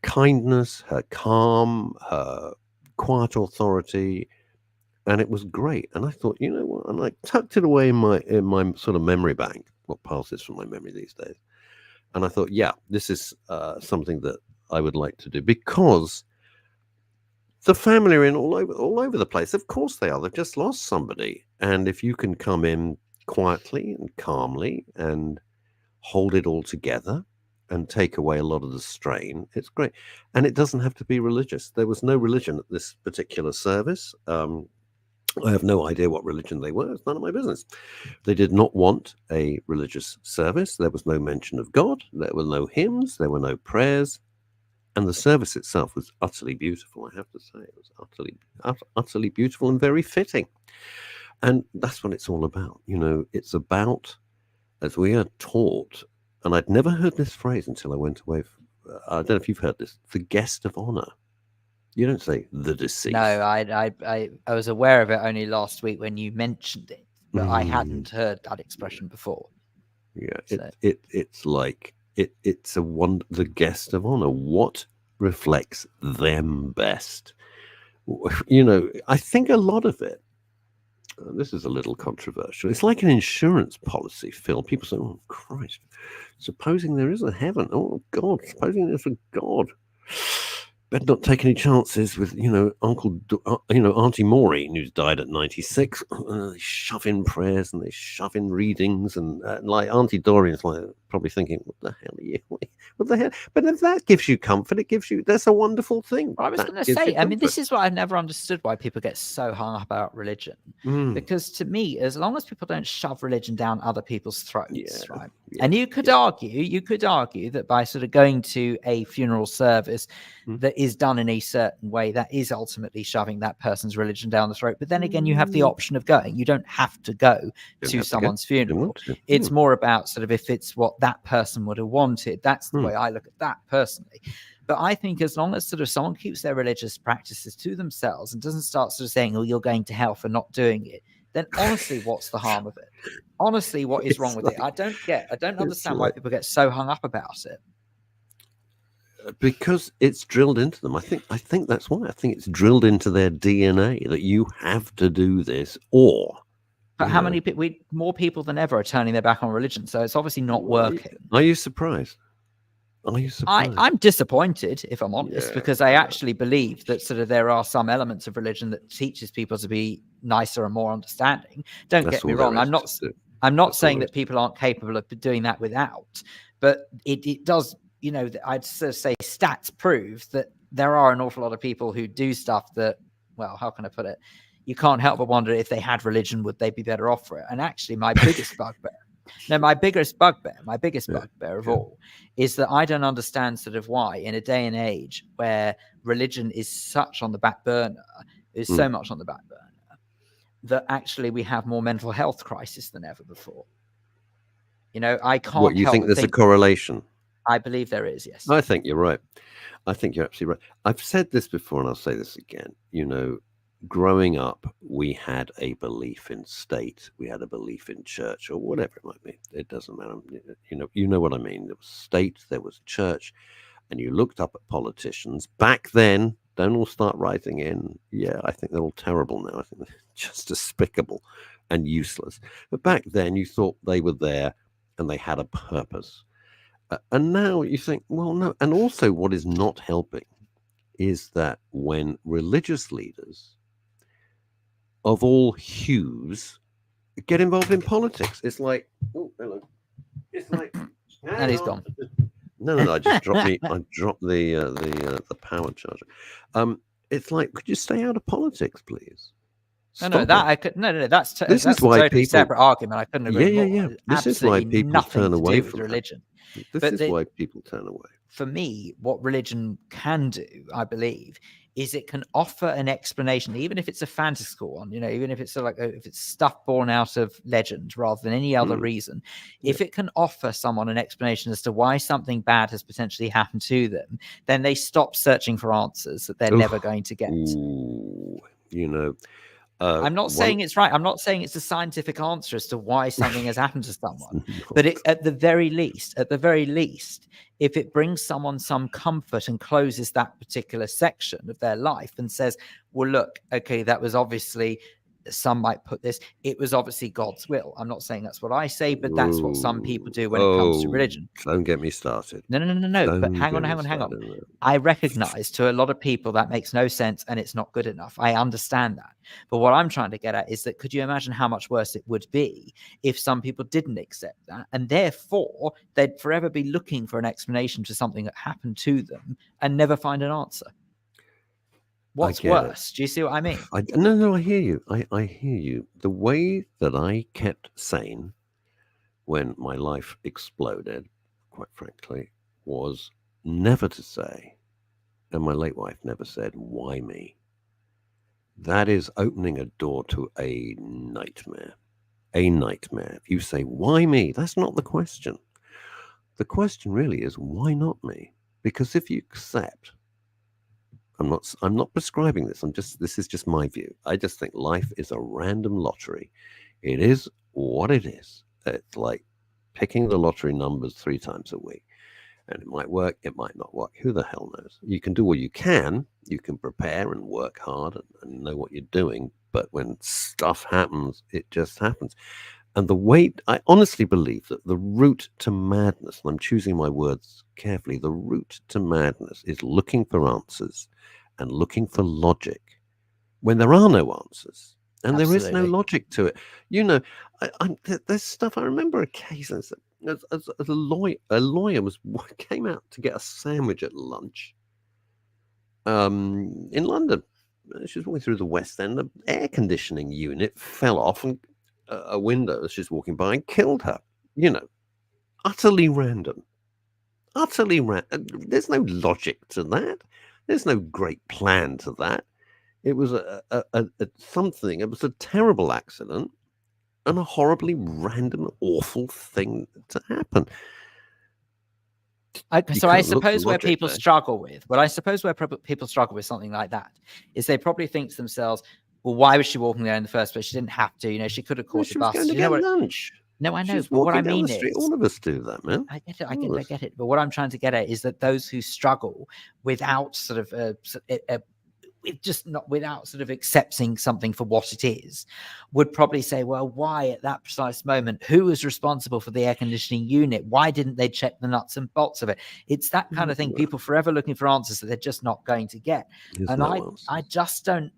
kindness, her calm, her quiet authority, and it was great. And I thought, you know what? And I tucked it away in my sort of memory bank, what passes from my memory these days. And I thought, yeah, this is something that I would like to do, because the family are in all over the place. Of course they are. They've just lost somebody, and if you can come in quietly and calmly and hold it all together and take away a lot of the strain, it's great. And it doesn't have to be religious. There was no religion at this particular service. I have no idea what religion they were. It's none of my business. They did not want a religious service. There was no mention of God. There were no hymns. There were no prayers. And the service itself was utterly beautiful, I have to say. It was utterly beautiful and very fitting. And that's what it's all about. You know, it's about, as we are taught, and I'd never heard this phrase until I went away. I don't know if you've heard this, the guest of honor. You don't say the deceased. No, I was aware of it only last week when you mentioned it, but I hadn't heard that expression before. Yeah, so. It's like it's the guest of honor. What reflects them best? You know, I think a lot of it. This is a little controversial. It's like an insurance policy, Phil. People say, "Oh Christ, supposing there is a heaven? Oh God, supposing there's a God." Better not take any chances with, Auntie Maureen, who's died at 96. They shove in prayers and they shove in readings, and like Auntie Dorian's like, probably thinking, what the hell are you? What the hell? But if that gives you comfort, that's a wonderful thing. Well, I was going to say, I mean, this is what I've never understood, why people get so hung up about religion. Because to me, as long as people don't shove religion down other people's throats, right? And you could argue that by sort of going to a funeral service that is done in a certain way, that is ultimately shoving that person's religion down the throat. But then again, you have the option of going. You don't have to go to someone's funeral. It's more about sort of if it's what that person would have wanted. That's the way I look at that personally. But I think as long as sort of someone keeps their religious practices to themselves and doesn't start sort of saying, oh, you're going to hell for not doing it, then honestly, what's the harm of it? Honestly, what is wrong with it? I don't understand why people get so hung up about it. Because it's drilled into them. I think that's why. I think it's drilled into their DNA that you have to do this, or. But how many people? More people than ever are turning their back on religion, so it's obviously not working. Are you surprised? I'm disappointed, if I'm honest, because I actually believe that sort of there are some elements of religion that teaches people to be nicer and more understanding. Don't get me wrong. I'm not saying that people aren't capable of doing that without, but it does. You know, I'd sort of say stats prove that there are an awful lot of people who do stuff that, well, how can I put it? You can't help but wonder if they had religion, would they be better off for it? And actually, my biggest bugbear of all is that I don't understand sort of why, in a day and age where religion is such on the back burner, so much on the back burner, that actually we have more mental health crisis than ever before. You know, I can't. What, you think there's a correlation? I believe there is, yes. I think you're right. I think you're absolutely right. I've said this before and I'll say this again. You know, growing up, we had a belief in state. We had a belief in church or whatever it might be. It doesn't matter. You know what I mean? There was state, there was church, and you looked up at politicians. Back then, don't all start writing in. Yeah, I think they're all terrible now. I think they're just despicable and useless. But back then, you thought they were there and they had a purpose. And now you think, well, no. And also what is not helping is that when religious leaders of all hues get involved in politics, it's like, oh, hello. It's like, and he's gone. No, I just dropped the power charger. It's like, could you stay out of politics, please? That's a totally separate argument. I couldn't agree more. Yeah. This is why people turn away from religion. This is why people turn away. For me, what religion can do, I believe, is it can offer an explanation, even if it's a fantastical one, even if it's if it's stuff born out of legend rather than any other reason. If it can offer someone an explanation as to why something bad has potentially happened to them, then they stop searching for answers that they're never going to get. I'm not saying it's right. I'm not saying it's a scientific answer as to why something has happened to someone. But at the very least, if it brings someone some comfort and closes that particular section of their life and says, well, look, okay, that was obviously, some might put this, it was obviously God's will. I'm not saying that's what I say, but that's what some people do when it comes to religion. Don't get me started. No. But hang on. I recognize to a lot of people that makes no sense and it's not good enough. I understand that. But what I'm trying to get at is that could you imagine how much worse it would be if some people didn't accept that, and therefore they'd forever be looking for an explanation to something that happened to them and never find an answer? What's worse? Do you see what I mean? No, I hear you. I hear you. The way that I kept sane when my life exploded, quite frankly, was never to say, and my late wife never said, why me? That is opening a door to a nightmare. A nightmare. If you say, why me? That's not the question. The question really is, why not me? Because if you accept, I'm not prescribing this. This is just my view. I just think life is a random lottery. It is what it is. It's like picking the lottery numbers 3 times a week. And it might work, it might not work. Who the hell knows? You can do what you can. You can prepare and work hard and know what you're doing. But when stuff happens, it just happens. And I honestly believe that the route to madness, and I'm choosing my words carefully, the route to madness is looking for answers and looking for logic when there are no answers. And Absolutely. There is no logic to it. There's stuff I remember occasionally. as a lawyer came out to get a sandwich at lunch in London. She was walking through the West End. The air conditioning unit fell off and a window as she's walking by and killed her. Utterly random. Utterly random. There's no logic to that. There's no great plan to that. It was something. It was a terrible accident and a horribly random, awful thing to happen. So I suppose where people struggle with, people struggle with something like that is they probably think to themselves, well, why was she walking there in the first place? She didn't have to. She could have caught a bus. She was going to get lunch. No, I know. She's but what I walking mean down the street. is, all of us do that, man. I get it. I get it. But what I'm trying to get at is that those who struggle without sort of without sort of accepting something for what it is, would probably say, well, why at that precise moment? Who was responsible for the air conditioning unit? Why didn't they check the nuts and bolts of it? It's that kind of thing. People forever looking for answers that they're just not going to get. And I just don't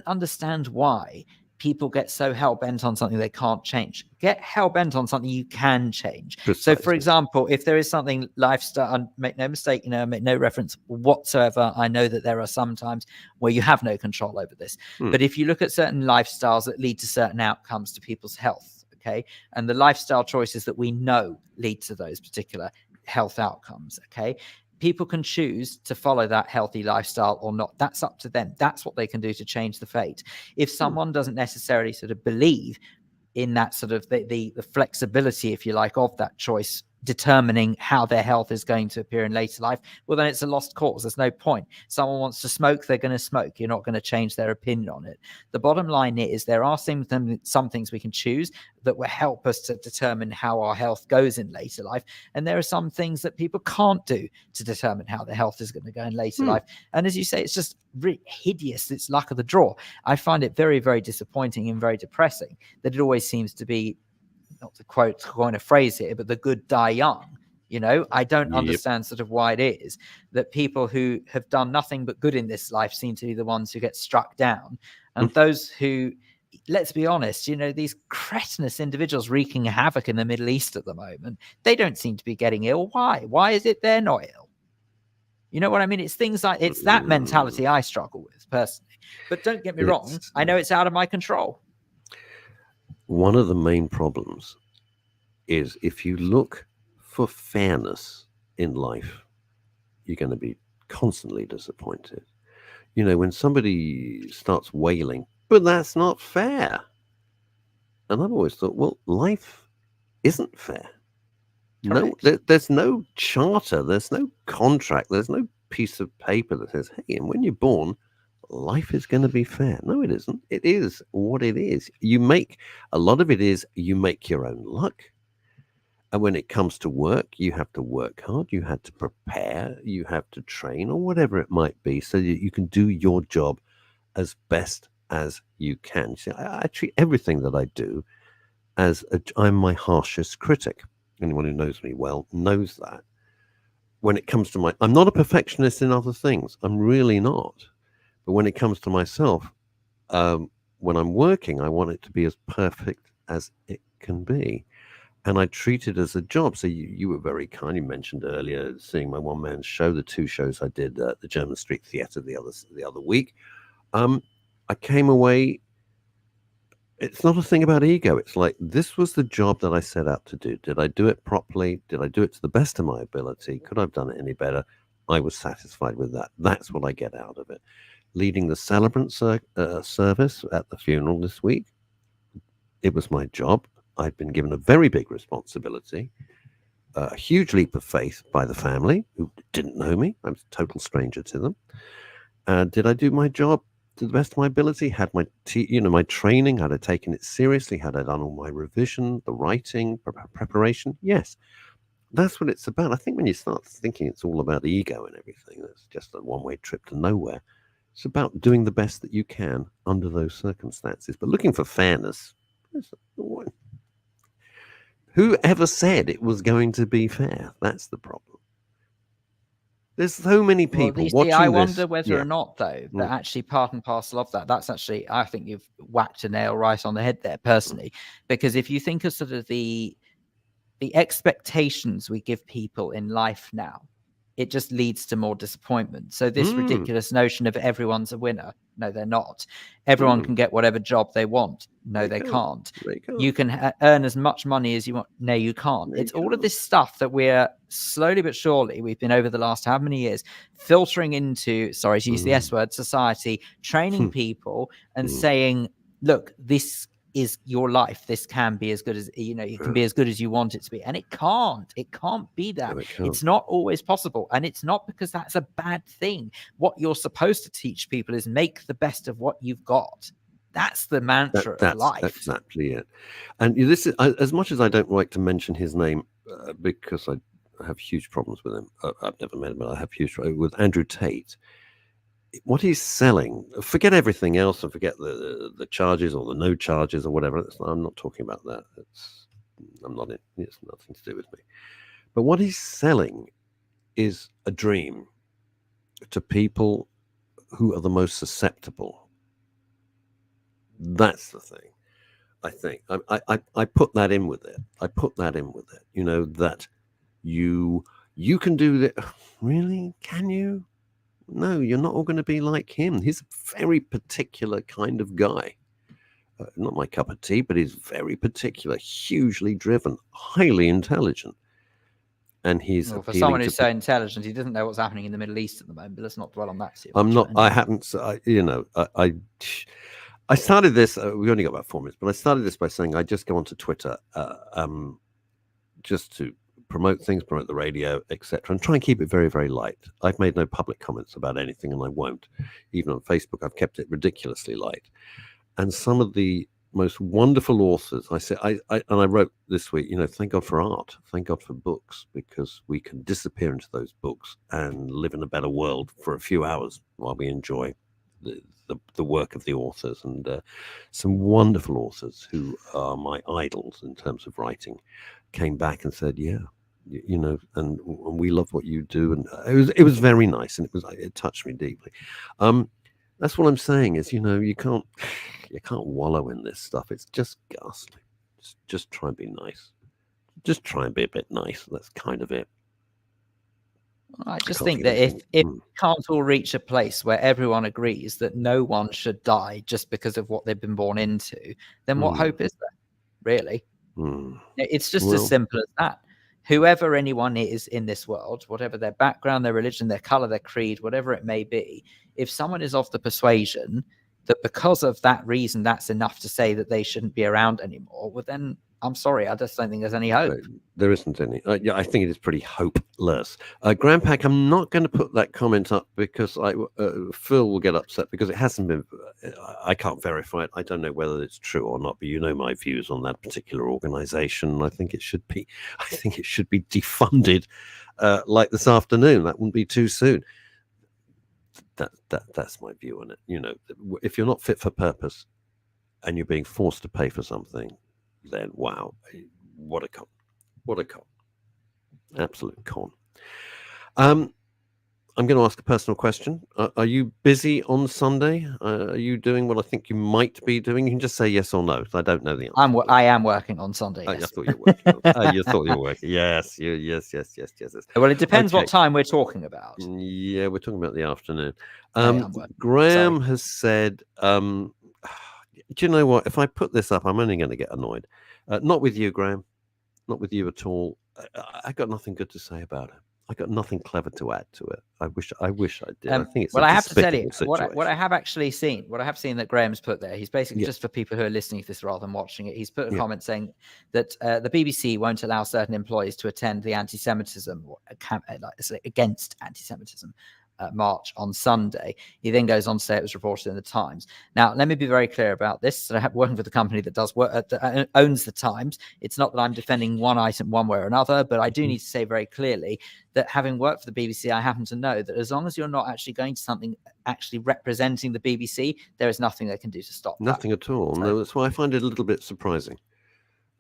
understand why people get so hell-bent on something they can't change. Get hell-bent on something you can change. Precisely. So, for example, if there is something lifestyle, and make no mistake, make no reference whatsoever, I know that there are some times where you have no control over this. But if you look at certain lifestyles that lead to certain outcomes to people's health, okay, and the lifestyle choices that we know lead to those particular health outcomes, okay, people can choose to follow that healthy lifestyle or not. That's up to them. That's what they can do to change the fate. If someone doesn't necessarily sort of believe in that sort of the flexibility, if you like, of that choice determining how their health is going to appear in later life, well, then it's a lost cause. There's no point. Someone wants to smoke, they're going to smoke. You're not going to change their opinion on it. The bottom line is there are some things we can choose that will help us to determine how our health goes in later life. And there are some things that people can't do to determine how their health is going to go in later life. And as you say, it's just really hideous. It's luck of the draw. I find it very, very disappointing and very depressing that it always seems to be, not to coin a phrase here, but the good die young. I don't understand sort of why it is that people who have done nothing but good in this life seem to be the ones who get struck down. And those who, let's be honest, these cretinous individuals wreaking havoc in the Middle East at the moment, they don't seem to be getting ill. Why? Why is it they're not ill? You know what I mean? It's things like, it's that mentality I struggle with personally. But don't get me wrong, I know it's out of my control. One of the main problems is if you look for fairness in life, you're going to be constantly disappointed. When somebody starts wailing, but that's not fair. And I've always thought, well, life isn't fair. Correct. No, there's no charter, there's no contract, there's no piece of paper that says, hey, and when you're born, life is going to be fair. No, it isn't. It is what it is. You make your own luck. And when it comes to work, you have to work hard. You have to prepare. You have to train or whatever it might be so that you can do your job as best as you can. See, I treat everything that I do as I'm my harshest critic. Anyone who knows me well knows that. When it comes to I'm not a perfectionist in other things. I'm really not. But when it comes to myself, when I'm working, I want it to be as perfect as it can be. And I treat it as a job. So you were very kind. You mentioned earlier seeing my one-man show, the 2 shows I did at the German Street Theatre the other week. I came away, it's not a thing about ego. It's like, this was the job that I set out to do. Did I do it properly? Did I do it to the best of my ability? Could I have done it any better? I was satisfied with that. That's what I get out of it. Leading the celebrant service at the funeral this week, it was my job. I'd been given a very big responsibility, a huge leap of faith by the family who didn't know me. I was a total stranger to them. Did I do my job to the best of my ability? Had my my training? Had I taken it seriously? Had I done all my revision, the writing, preparation? Yes. That's what it's about. I think when you start thinking it's all about ego and everything, that's just a one-way trip to nowhere. It's about doing the best that you can under those circumstances. But looking for fairness, who ever said it was going to be fair? That's the problem. There's so many people watching this. I wonder whether or not, though, that actually part and parcel of that, that's actually, I think you've whacked a nail right on the head there, personally. Because if you think of sort of the the expectations we give people in life now, it just leads to more disappointment. So this ridiculous notion of everyone's a winner. No, they're not. Everyone can get whatever job they want. No, they can't. You can earn as much money as you want. No, you can't. It's all of this stuff that we're slowly but surely, we've been over the last how many years, filtering into, sorry to use the S word, society, training people and saying, look, this is your life. This can be as good as, you can be as good as you want it to be. And it can't be that. No, it's not always possible. And it's not because that's a bad thing. What you're supposed to teach people is make the best of what you've got. That's the mantra of life. That's exactly it. And this is, as much as I don't like to mention his name because I have huge problems with him. I've never met him, but I have huge problems with Andrew Tate. What he's selling, forget everything else and forget the charges or the no charges or whatever. I'm not talking about that. It's nothing to do with me. But what he's selling is a dream to people who are the most susceptible. That's the thing. I think I put that in with it. That you can do that. Really? Can you? No, you're not all going to be like him. He's a very particular kind of guy. Not my cup of tea, but he's very particular, hugely driven, highly intelligent. And he's for someone who's so intelligent, he doesn't know what's happening in the Middle East at the moment. But let's not dwell on that. I started this. We only got about 4 minutes, but I started this by saying I just go onto Twitter just to promote things, promote the radio, etc., and try and keep it very, very light. I've made no public comments about anything, and I won't. Even on Facebook, I've kept it ridiculously light. And some of the most wonderful authors, I wrote this week, thank God for art, thank God for books, because we can disappear into those books and live in a better world for a few hours while we enjoy the work of the authors. And some wonderful authors who are my idols in terms of writing came back and said, and we love what you do, and it was very nice, and it touched me deeply. That's what I'm saying is, you can't wallow in this stuff. It's just ghastly. Just try and be nice. Just try and be a bit nice. That's kind of it. I just think that if we can't all reach a place where everyone agrees that no one should die just because of what they've been born into, then what hope is there, really? It's just as simple as that. Whoever anyone is in this world, whatever their background, their religion, their color, their creed, whatever it may be, if someone is of the persuasion that because of that reason, that's enough to say that they shouldn't be around anymore, well, then I'm sorry, I just don't think there's any hope. There isn't any. I think it is pretty hopeless. Graham Pack, I'm not going to put that comment up because Phil will get upset because it hasn't been. I can't verify it. I don't know whether it's true or not, but my views on that particular organization. I think it should be. Defunded like this afternoon. That wouldn't be too soon. That's my view on it. If you're not fit for purpose and you're being forced to pay for something, then wow, what a con, absolute con. I'm going to ask a personal question. Are you busy on Sunday? Are you doing what I think you might be doing? You can just say yes or no. I don't know the answer. I am working on Sunday. Yes. I thought you were working. You thought you were working. Yes. Well, it depends what time we're talking about. Yeah, we're talking about the afternoon. Graham has said, do you know what? If I put this up, I'm only going to get annoyed. Not with you, Graham. Not with you at all. I got nothing good to say about it. I got nothing clever to add to it. I wish I did. I think it's I have to tell you what I have actually seen. What I have seen that Graham's put there. He's basically just for people who are listening to this rather than watching it. He's put a comment saying that the BBC won't allow certain employees to attend the anti-Semitism against anti-Semitism march on Sunday. He then goes on to say it was reported in the Times. Now, let me be very clear about this. So I have working for the company that does work that owns the Times. It's not that I'm defending one item one way or another, but I do need to say very clearly that having worked for the BBC, I happen to know that as long as you're not actually going to something actually representing the BBC, there is nothing they can do to stop nothing that. At all. No, that's why I find it a little bit surprising.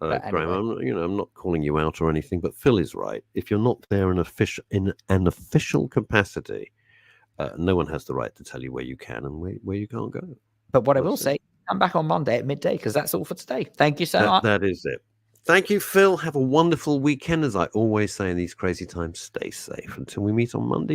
Graham, I'm not calling you out or anything, but Phil is right. If you're not there in an official capacity, no one has the right to tell you where you can and where you can't go. But what I will say, come back on Monday at midday, because that's all for today. Thank you so much. That is it. Thank you, Phil. Have a wonderful weekend. As I always say in these crazy times, stay safe until we meet on Monday.